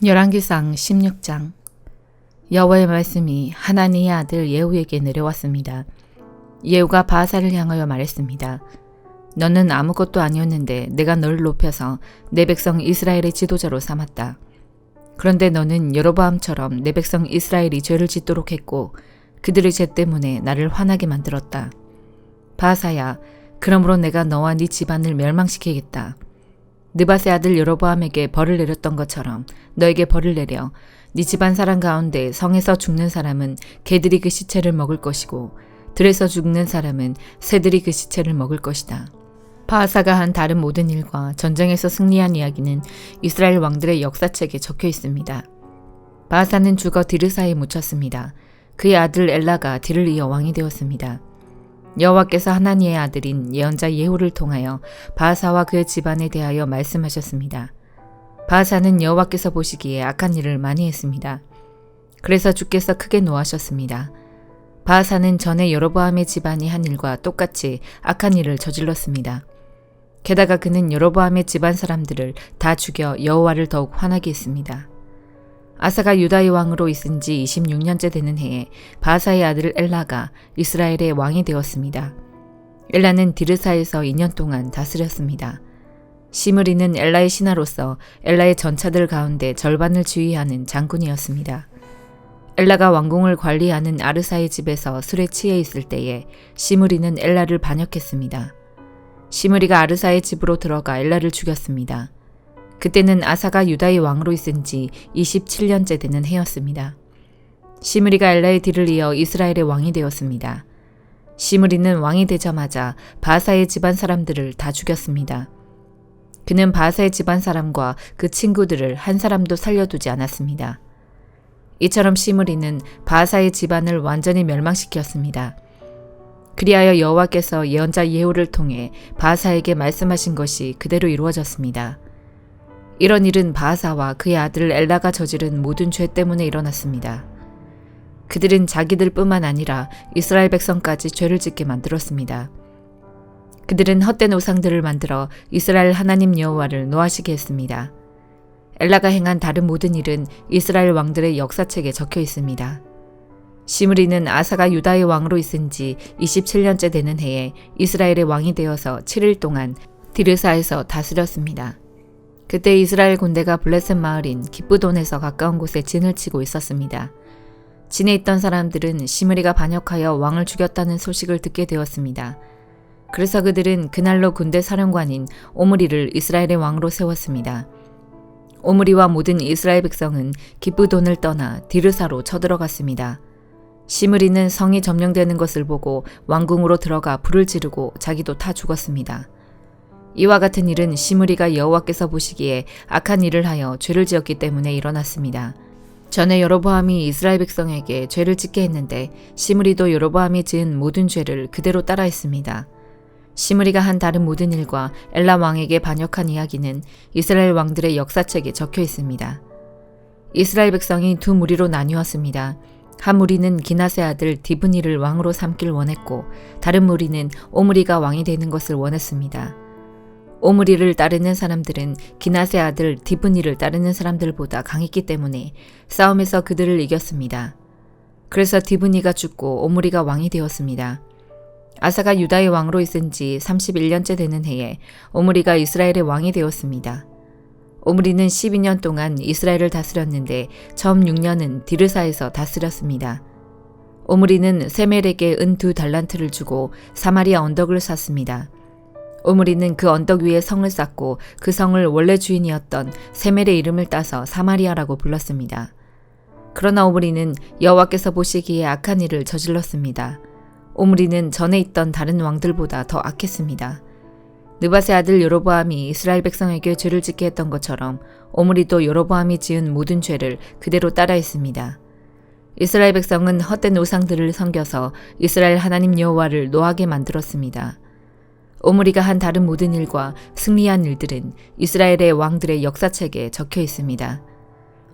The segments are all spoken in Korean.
열왕기상 16장. 여호와의 말씀이 하나니의 아들 예후에게 내려왔습니다. 예후가 바하사를 향하여 말했습니다. 너는 아무것도 아니었는데 내가 너를 높여서 내 백성 이스라엘의 지도자로 삼았다. 그런데 너는 여로보암처럼 내 백성 이스라엘이 죄를 짓도록 했고 그들의 죄 때문에 나를 화나게 만들었다. 바하사야, 그러므로 내가 너와 네 집안을 멸망시키겠다. 느밧의 아들 여로보암에게 벌을 내렸던 것처럼 너에게 벌을 내려 네 집안 사람 가운데 성에서 죽는 사람은 개들이 그 시체를 먹을 것이고 들에서 죽는 사람은 새들이 그 시체를 먹을 것이다. 바하사가 한 다른 모든 일과 전쟁에서 승리한 이야기는 이스라엘 왕들의 역사책에 적혀 있습니다. 바하사는 죽어 디르사에 묻혔습니다. 그의 아들 엘라가 뒤를 이어 왕이 되었습니다. 여호와께서 하나니의 아들인 예언자 예후를 통하여 바하사와 그의 집안에 대하여 말씀하셨습니다. 바하사는 여호와께서 보시기에 악한 일을 많이 했습니다. 그래서 주께서 크게 노하셨습니다. 바하사는 전에 여로보암의 집안이 한 일과 똑같이 악한 일을 저질렀습니다. 게다가 그는 여로보암의 집안 사람들을 다 죽여 여호와를 더욱 화나게 했습니다. 아사가 유다의 왕으로 있은 지 26년째 되는 해에 바하사의 아들 엘라가 이스라엘의 왕이 되었습니다. 엘라는 디르사에서 2년 동안 다스렸습니다. 시므리는 엘라의 신하로서 엘라의 전차들 가운데 절반을 지휘하는 장군이었습니다. 엘라가 왕궁을 관리하는 아르사의 집에서 술에 취해 있을 때에 시므리는 엘라를 반역했습니다. 시므리가 아르사의 집으로 들어가 엘라를 죽였습니다. 그때는 아사가 유다의 왕으로 있은 지 27년째 되는 해였습니다. 시므리가 엘라의 뒤를 이어 이스라엘의 왕이 되었습니다. 시므리는 왕이 되자마자 바하사의 집안 사람들을 다 죽였습니다. 그는 바하사의 집안 사람과 그 친구들을 한 사람도 살려두지 않았습니다. 이처럼 시므리는 바하사의 집안을 완전히 멸망시켰습니다. 그리하여 여호와께서 예언자 예후를 통해 바하사에게 말씀하신 것이 그대로 이루어졌습니다. 이런 일은 바하사와 그의 아들 엘라가 저지른 모든 죄 때문에 일어났습니다. 그들은 자기들뿐만 아니라 이스라엘 백성까지 죄를 짓게 만들었습니다. 그들은 헛된 우상들을 만들어 이스라엘 하나님 여호와를 노하시게 했습니다. 엘라가 행한 다른 모든 일은 이스라엘 왕들의 역사책에 적혀 있습니다. 시므리는 아사가 유다의 왕으로 있은 지 27년째 되는 해에 이스라엘의 왕이 되어서 7일 동안 디르사에서 다스렸습니다. 그때 이스라엘 군대가 블레셋 마을인 기브돈에서 가까운 곳에 진을 치고 있었습니다. 진에 있던 사람들은 시므리가 반역하여 왕을 죽였다는 소식을 듣게 되었습니다. 그래서 그들은 그날로 군대 사령관인 오므리를 이스라엘의 왕으로 세웠습니다. 오므리와 모든 이스라엘 백성은 기브돈을 떠나 디르사로 쳐들어갔습니다. 시므리는 성이 점령되는 것을 보고 왕궁으로 들어가 불을 지르고 자기도 타 죽었습니다. 이와 같은 일은 시므리가 여호와께서 보시기에 악한 일을 하여 죄를 지었기 때문에 일어났습니다. 전에 여로보암이 이스라엘 백성에게 죄를 짓게 했는데 시므리도 여로보암이 지은 모든 죄를 그대로 따라했습니다. 시므리가 한 다른 모든 일과 엘라 왕에게 반역한 이야기는 이스라엘 왕들의 역사책에 적혀 있습니다. 이스라엘 백성이 두 무리로 나뉘었습니다. 한 무리는 기낫의 아들 디브니를 왕으로 삼길 원했고 다른 무리는 오므리가 왕이 되는 것을 원했습니다. 오므리를 따르는 사람들은 기낫의 아들 디브니를 따르는 사람들보다 강했기 때문에 싸움에서 그들을 이겼습니다. 그래서 디브니가 죽고 오므리가 왕이 되었습니다. 아사가 유다의 왕으로 있은 지 31년째 되는 해에 오므리가 이스라엘의 왕이 되었습니다. 오므리는 12년 동안 이스라엘을 다스렸는데 처음 6년은 디르사에서 다스렸습니다. 오므리는 세멜에게 은 2달란트를 주고 사마리아 언덕을 샀습니다. 오므리는 그 언덕 위에 성을 쌓고 그 성을 원래 주인이었던 세멜의 이름을 따서 사마리아라고 불렀습니다. 그러나 오므리는 여호와께서 보시기에 악한 일을 저질렀습니다. 오므리는 전에 있던 다른 왕들보다 더 악했습니다. 느밧의 아들 여로보암이 이스라엘 백성에게 죄를 짓게 했던 것처럼 오므리도 여로보암이 지은 모든 죄를 그대로 따라했습니다. 이스라엘 백성은 헛된 우상들을 섬겨서 이스라엘 하나님 여호와를 노하게 만들었습니다. 오므리가 한 다른 모든 일과 승리한 일들은 이스라엘의 왕들의 역사책에 적혀 있습니다.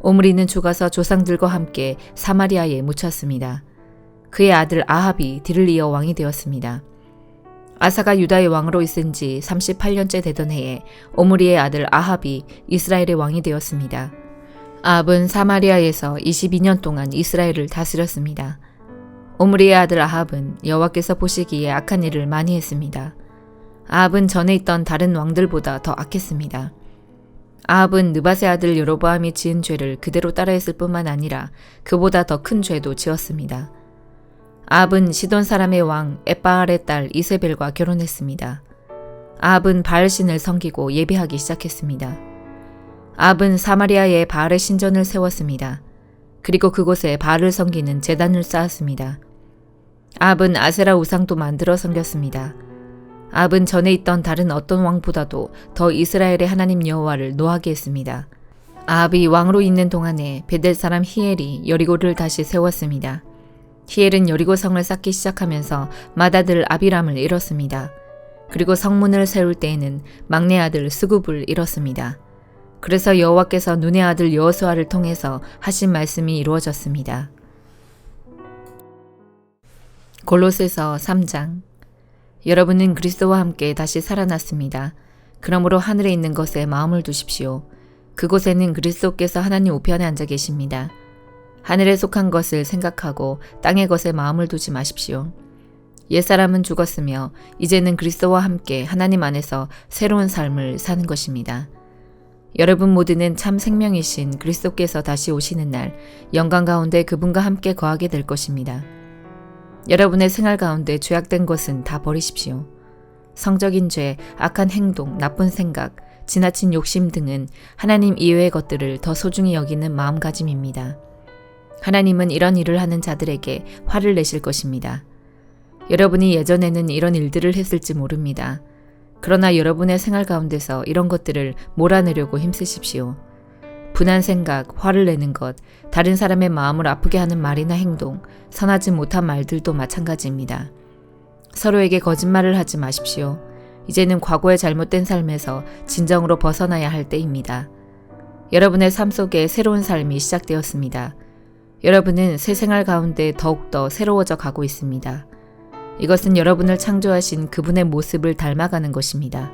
오므리는 죽어서 조상들과 함께 사마리아에 묻혔습니다. 그의 아들 아합이 뒤를 이어 왕이 되었습니다. 아사가 유다의 왕으로 있은 지 38년째 되던 해에 오므리의 아들 아합이 이스라엘의 왕이 되었습니다. 아합은 사마리아에서 22년 동안 이스라엘을 다스렸습니다. 오므리의 아들 아합은 여호와께서 보시기에 악한 일을 많이 했습니다. 아합은 전에 있던 다른 왕들보다 더 악했습니다. 아합은 느밧의 아들 여로보암이 지은 죄를 그대로 따라했을 뿐만 아니라 그보다 더 큰 죄도 지었습니다. 아합은 시돈 사람의 왕 엣바알의 딸 이세벨과 결혼했습니다. 아합은 바알신을 섬기고 예배하기 시작했습니다. 아합은 사마리아에 바알의 신전을 세웠습니다. 그리고 그곳에 바알을 섬기는 제단을 쌓았습니다. 아합은 아세라 우상도 만들어 섬겼습니다. 아합은 전에 있던 다른 어떤 왕보다도 더 이스라엘의 하나님 여호와를 노하게 했습니다. 아합이 왕으로 있는 동안에 베델 사람 히엘이 여리고를 다시 세웠습니다. 히엘은 여리고 성을 쌓기 시작하면서 맏아들 아비람을 잃었습니다. 그리고 성문을 세울 때에는 막내 아들 스굽을 잃었습니다. 그래서 여호와께서 눈의 아들 여호수아를 통해서 하신 말씀이 이루어졌습니다. 골로새서 3장. 여러분은 그리스도와 함께 다시 살아났습니다. 그러므로 하늘에 있는 것에 마음을 두십시오. 그곳에는 그리스도께서 하나님 우편에 앉아 계십니다. 하늘에 속한 것을 생각하고 땅의 것에 마음을 두지 마십시오. 옛사람은 죽었으며 이제는 그리스도와 함께 하나님 안에서 새로운 삶을 사는 것입니다. 여러분 모두는 참 생명이신 그리스도께서 다시 오시는 날 영광 가운데 그분과 함께 거하게 될 것입니다. 여러분의 생활 가운데 죄악된 것은 다 버리십시오. 성적인 죄, 악한 행동, 나쁜 생각, 지나친 욕심 등은 하나님 이외의 것들을 더 소중히 여기는 마음가짐입니다. 하나님은 이런 일을 하는 자들에게 화를 내실 것입니다. 여러분이 예전에는 이런 일들을 했을지 모릅니다. 그러나 여러분의 생활 가운데서 이런 것들을 몰아내려고 힘쓰십시오. 분한 생각, 화를 내는 것, 다른 사람의 마음을 아프게 하는 말이나 행동, 선하지 못한 말들도 마찬가지입니다. 서로에게 거짓말을 하지 마십시오. 이제는 과거의 잘못된 삶에서 진정으로 벗어나야 할 때입니다. 여러분의 삶 속에 새로운 삶이 시작되었습니다. 여러분은 새 생활 가운데 더욱더 새로워져 가고 있습니다. 이것은 여러분을 창조하신 그분의 모습을 닮아가는 것입니다.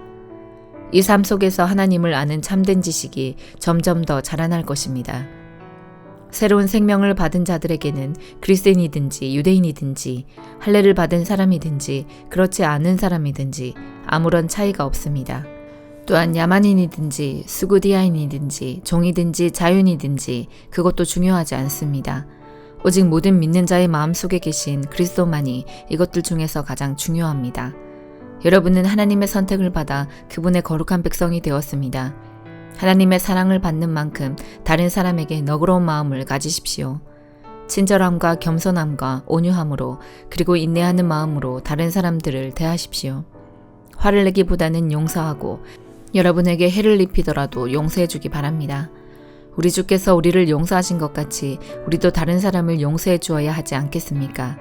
이 삶 속에서 하나님을 아는 참된 지식이 점점 더 자라날 것입니다. 새로운 생명을 받은 자들에게는 그리스도인이든지 유대인이든지 할례를 받은 사람이든지 그렇지 않은 사람이든지 아무런 차이가 없습니다. 또한 야만인이든지 수구디아인이든지 종이든지 자유인이든지 그것도 중요하지 않습니다. 오직 모든 믿는 자의 마음속에 계신 그리스도만이 이것들 중에서 가장 중요합니다. 여러분은 하나님의 선택을 받아 그분의 거룩한 백성이 되었습니다. 하나님의 사랑을 받는 만큼 다른 사람에게 너그러운 마음을 가지십시오. 친절함과 겸손함과 온유함으로 그리고 인내하는 마음으로 다른 사람들을 대하십시오. 화를 내기보다는 용서하고 여러분에게 해를 입히더라도 용서해 주기 바랍니다. 우리 주께서 우리를 용서하신 것 같이 우리도 다른 사람을 용서해 주어야 하지 않겠습니까?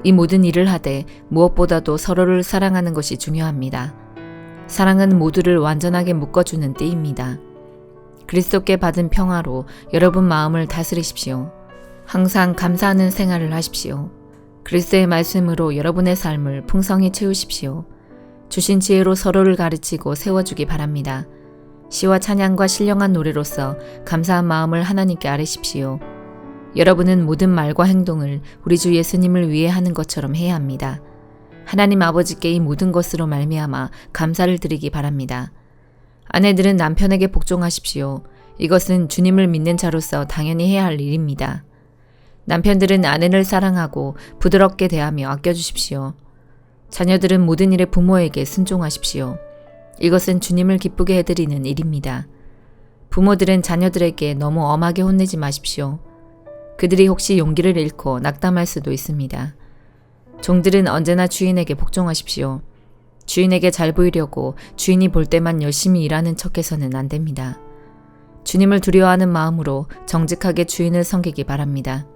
이 모든 일을 하되 무엇보다도 서로를 사랑하는 것이 중요합니다. 사랑은 모두를 완전하게 묶어주는 띠입니다. 그리스도께 받은 평화로 여러분 마음을 다스리십시오. 항상 감사하는 생활을 하십시오. 그리스도의 말씀으로 여러분의 삶을 풍성히 채우십시오. 주신 지혜로 서로를 가르치고 세워주기 바랍니다. 시와 찬양과 신령한 노래로서 감사한 마음을 하나님께 아뢰십시오. 여러분은 모든 말과 행동을 우리 주 예수님을 위해 하는 것처럼 해야 합니다. 하나님 아버지께 이 모든 것으로 말미암아 감사를 드리기 바랍니다. 아내들은 남편에게 복종하십시오. 이것은 주님을 믿는 자로서 당연히 해야 할 일입니다. 남편들은 아내를 사랑하고 부드럽게 대하며 아껴주십시오. 자녀들은 모든 일에 부모에게 순종하십시오. 이것은 주님을 기쁘게 해드리는 일입니다. 부모들은 자녀들에게 너무 엄하게 혼내지 마십시오. 그들이 혹시 용기를 잃고 낙담할 수도 있습니다. 종들은 언제나 주인에게 복종하십시오. 주인에게 잘 보이려고 주인이 볼 때만 열심히 일하는 척해서는 안 됩니다. 주님을 두려워하는 마음으로 정직하게 주인을 섬기기 바랍니다.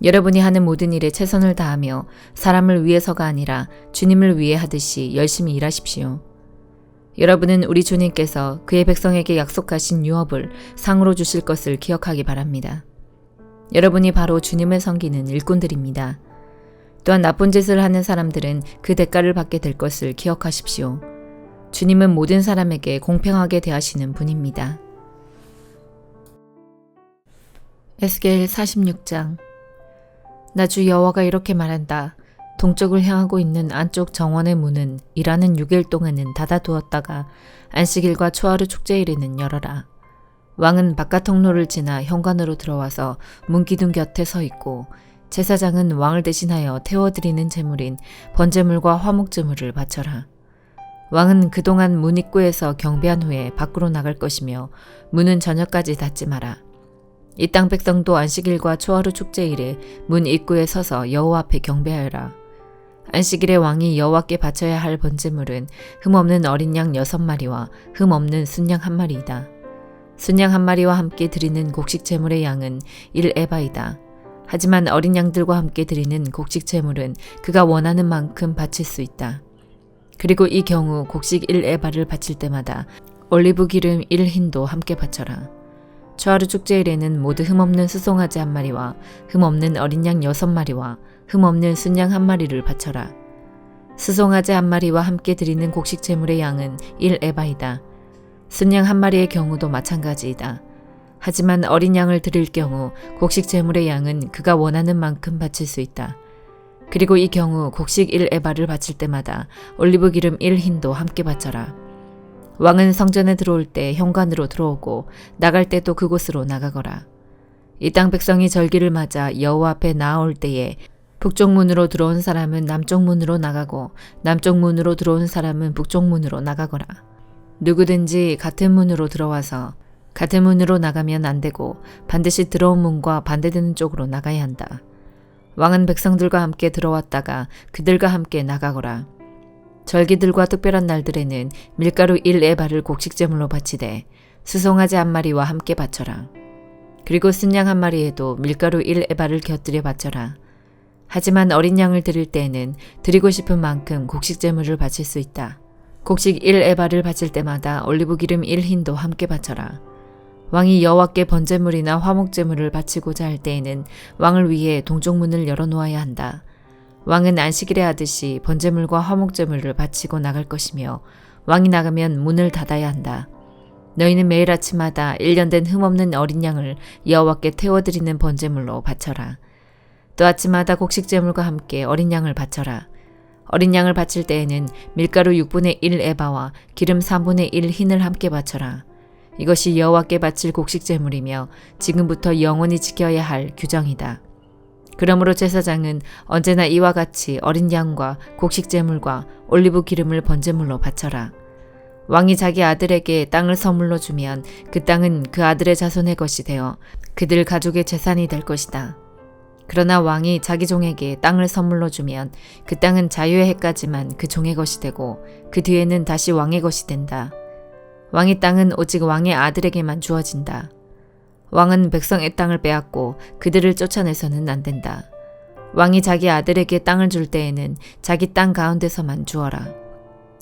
여러분이 하는 모든 일에 최선을 다하며 사람을 위해서가 아니라 주님을 위해 하듯이 열심히 일하십시오. 여러분은 우리 주님께서 그의 백성에게 약속하신 유업을 상으로 주실 것을 기억하기 바랍니다. 여러분이 바로 주님을 섬기는 일꾼들입니다. 또한 나쁜 짓을 하는 사람들은 그 대가를 받게 될 것을 기억하십시오. 주님은 모든 사람에게 공평하게 대하시는 분입니다. 에스겔 46장. 나 주 여호와가 이렇게 말한다. 동쪽을 향하고 있는 안쪽 정원의 문은 일하는 6일 동안은 닫아두었다가 안식일과 초하루 축제일에는 열어라. 왕은 바깥 통로를 지나 현관으로 들어와서 문기둥 곁에 서 있고 제사장은 왕을 대신하여 태워드리는 제물인 번제물과 화목제물을 바쳐라. 왕은 그동안 문 입구에서 경배한 후에 밖으로 나갈 것이며 문은 저녁까지 닫지 마라. 이 땅 백성도 안식일과 초하루 축제일에 문 입구에 서서 여호와 앞에 경배하여라. 안식일에 왕이 여호와께 바쳐야 할 번제물은 흠없는 어린 양 6마리와 흠없는 순양 1마리이다. 순양 1마리와 함께 드리는 곡식 제물의 양은 1에바이다. 하지만 어린 양들과 함께 드리는 곡식 제물은 그가 원하는 만큼 바칠 수 있다. 그리고 이 경우 곡식 1에바를 바칠 때마다 올리브 기름 1흰도 함께 바쳐라. 초하루 축제일에는 모두 흠없는 수송아지 1마리와 흠없는 어린 양 6마리와 흠없는 순양 1마리를 바쳐라. 수송아지 1마리와 함께 드리는 곡식 제물의 양은 1에바이다. 순양 1마리의 경우도 마찬가지이다. 하지만 어린 양을 드릴 경우 곡식 제물의 양은 그가 원하는 만큼 바칠 수 있다. 그리고 이 경우 곡식 1에바를 바칠 때마다 올리브 기름 1흰도 함께 바쳐라. 왕은 성전에 들어올 때 현관으로 들어오고 나갈 때도 그곳으로 나가거라. 이 땅 백성이 절기를 맞아 여호와 앞에 나아올 때에 북쪽 문으로 들어온 사람은 남쪽 문으로 나가고 남쪽 문으로 들어온 사람은 북쪽 문으로 나가거라. 누구든지 같은 문으로 들어와서 같은 문으로 나가면 안 되고 반드시 들어온 문과 반대되는 쪽으로 나가야 한다. 왕은 백성들과 함께 들어왔다가 그들과 함께 나가거라. 절기들과 특별한 날들에는 밀가루 1에바를 곡식제물로 바치되 수송아지 1마리와 함께 바쳐라. 그리고 순양 1마리에도 밀가루 1에바를 곁들여 바쳐라. 하지만 어린 양을 드릴 때에는 드리고 싶은 만큼 곡식제물을 바칠 수 있다. 곡식 1에바를 바칠 때마다 올리브 기름 1흰도 함께 바쳐라. 왕이 여호와께 번제물이나 화목제물을 바치고자 할 때에는 왕을 위해 동쪽 문을 열어놓아야 한다. 왕은 안식일에 하듯이 번제물과 화목제물을 바치고 나갈 것이며 왕이 나가면 문을 닫아야 한다. 너희는 매일 아침마다 1년 된 흠없는 어린 양을 여호와께 태워드리는 번제물로 바쳐라. 또 아침마다 곡식제물과 함께 어린 양을 바쳐라. 어린 양을 바칠 때에는 밀가루 6분의 1에바와 기름 3분의 1 흰을 함께 바쳐라. 이것이 여호와께 바칠 곡식제물이며 지금부터 영원히 지켜야 할 규정이다. 그러므로 제사장은 언제나 이와 같이 어린 양과 곡식제물과 올리브 기름을 번제물로 바쳐라. 왕이 자기 아들에게 땅을 선물로 주면 그 땅은 그 아들의 자손의 것이 되어 그들 가족의 재산이 될 것이다. 그러나 왕이 자기 종에게 땅을 선물로 주면 그 땅은 자유의 해까지만 그 종의 것이 되고 그 뒤에는 다시 왕의 것이 된다. 왕의 땅은 오직 왕의 아들에게만 주어진다. 왕은 백성의 땅을 빼앗고 그들을 쫓아내서는 안 된다. 왕이 자기 아들에게 땅을 줄 때에는 자기 땅 가운데서만 주어라.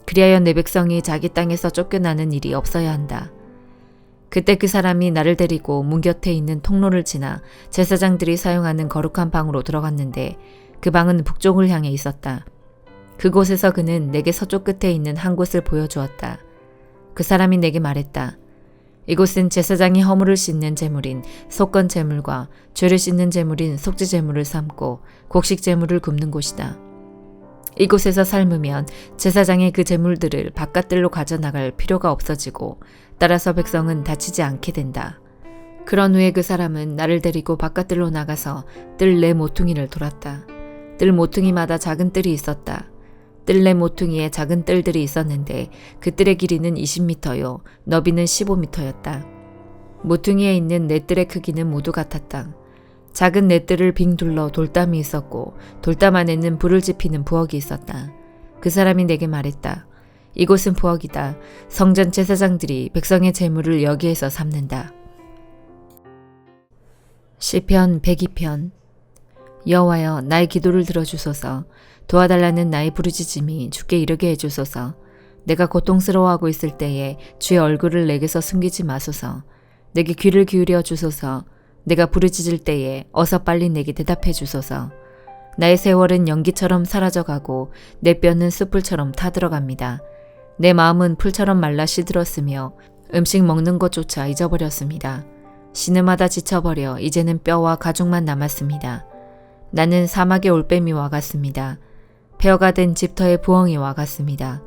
그리하여 내 백성이 자기 땅에서 쫓겨나는 일이 없어야 한다. 그때 그 사람이 나를 데리고 문 곁에 있는 통로를 지나 제사장들이 사용하는 거룩한 방으로 들어갔는데 그 방은 북쪽을 향해 있었다. 그곳에서 그는 내게 서쪽 끝에 있는 한 곳을 보여주었다. 그 사람이 내게 말했다. 이곳은 제사장이 허물을 씻는 제물인 속건 제물과 죄를 씻는 제물인 속죄 제물을 삶고 곡식 제물을 굽는 곳이다. 이곳에서 삶으면 제사장이 그 제물들을 바깥들로 가져나갈 필요가 없어지고 따라서 백성은 다치지 않게 된다. 그런 후에 그 사람은 나를 데리고 바깥들로 나가서 뜰 네 모퉁이를 돌았다. 뜰 모퉁이마다 작은 뜰이 있었다. 뜰 네 모퉁이에 작은 뜰들이 있었는데 그 뜰의 길이는 20m요, 너비는 15m였다. 모퉁이에 있는 네 뜰의 크기는 모두 같았다. 작은 네 뜰을 빙 둘러 돌담이 있었고 돌담 안에는 불을 지피는 부엌이 있었다. 그 사람이 내게 말했다. 이곳은 부엌이다. 성전 제사장들이 백성의 제물을 여기에서 삶는다. 시편 102편. 여호와여, 나의 기도를 들어주소서. 도와달라는 나의 부르짖음이 주께 이르게 해주소서. 내가 고통스러워하고 있을 때에 주의 얼굴을 내게서 숨기지 마소서. 내게 귀를 기울여 주소서. 내가 부르짖을 때에 어서 빨리 내게 대답해 주소서. 나의 세월은 연기처럼 사라져가고 내 뼈는 숯불처럼 타들어갑니다. 내 마음은 풀처럼 말라 시들었으며 음식 먹는 것조차 잊어버렸습니다. 신음하다 지쳐버려 이제는 뼈와 가죽만 남았습니다. 나는 사막의 올빼미와 같습니다. 폐허가 된 집터의 부엉이와 같습니다.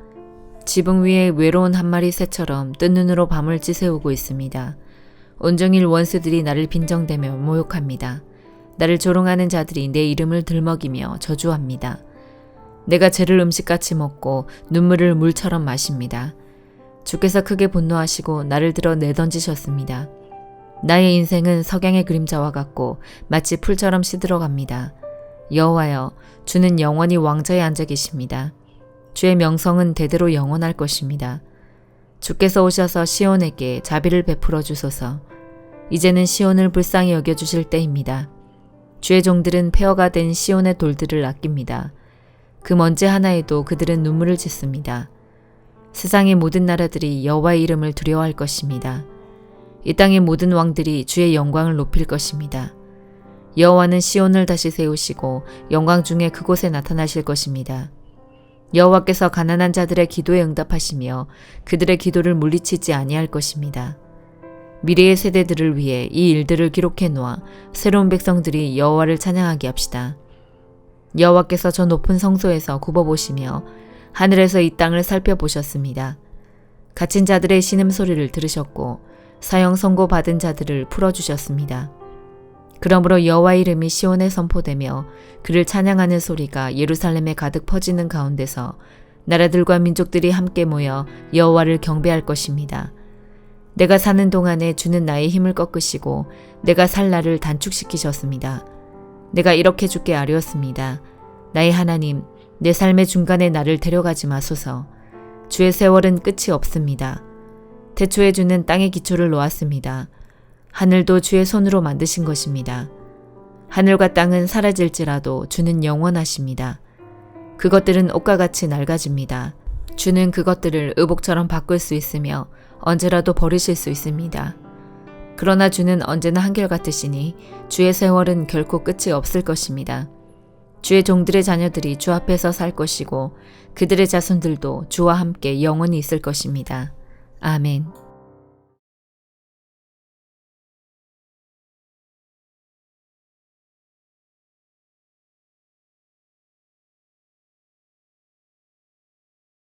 지붕 위에 외로운 한 마리 새처럼 뜬 눈으로 밤을 지새우고 있습니다. 온종일 원수들이 나를 빈정대며 모욕합니다. 나를 조롱하는 자들이 내 이름을 들먹이며 저주합니다. 내가 죄를 음식같이 먹고 눈물을 물처럼 마십니다. 주께서 크게 분노하시고 나를 들어 내던지셨습니다. 나의 인생은 석양의 그림자와 같고 마치 풀처럼 시들어갑니다. 여호와여, 주는 영원히 왕좌에 앉아 계십니다. 주의 명성은 대대로 영원할 것입니다. 주께서 오셔서 시온에게 자비를 베풀어 주소서. 이제는 시온을 불쌍히 여겨주실 때입니다. 주의 종들은 폐허가 된 시온의 돌들을 아낍니다. 그 먼지 하나에도 그들은 눈물을 짓습니다. 세상의 모든 나라들이 여호와의 이름을 두려워할 것입니다. 이 땅의 모든 왕들이 주의 영광을 높일 것입니다. 여호와는 시온을 다시 세우시고 영광 중에 그곳에 나타나실 것입니다. 여호와께서 가난한 자들의 기도에 응답하시며 그들의 기도를 물리치지 아니할 것입니다. 미래의 세대들을 위해 이 일들을 기록해 놓아 새로운 백성들이 여호와를 찬양하게 합시다. 여호와께서 저 높은 성소에서 굽어보시며 하늘에서 이 땅을 살펴보셨습니다. 갇힌 자들의 신음소리를 들으셨고 사형 선고받은 자들을 풀어주셨습니다. 그러므로 여호와의 이름이 시온에 선포되며 그를 찬양하는 소리가 예루살렘에 가득 퍼지는 가운데서 나라들과 민족들이 함께 모여 여호와를 경배할 것입니다. 내가 사는 동안에 주는 나의 힘을 꺾으시고 내가 살 날을 단축시키셨습니다. 내가 이렇게 주께 아뢰었습니다. 나의 하나님, 내 삶의 중간에 나를 데려가지 마소서. 주의 세월은 끝이 없습니다. 태초에 주는 땅의 기초를 놓았습니다. 하늘도 주의 손으로 만드신 것입니다. 하늘과 땅은 사라질지라도 주는 영원하십니다. 그것들은 옷과 같이 낡아집니다. 주는 그것들을 의복처럼 바꿀 수 있으며 언제라도 버리실 수 있습니다. 그러나 주는 언제나 한결같으시니 주의 세월은 결코 끝이 없을 것입니다. 주의 종들의 자녀들이 주 앞에서 살 것이고 그들의 자손들도 주와 함께 영원히 있을 것입니다. 아멘.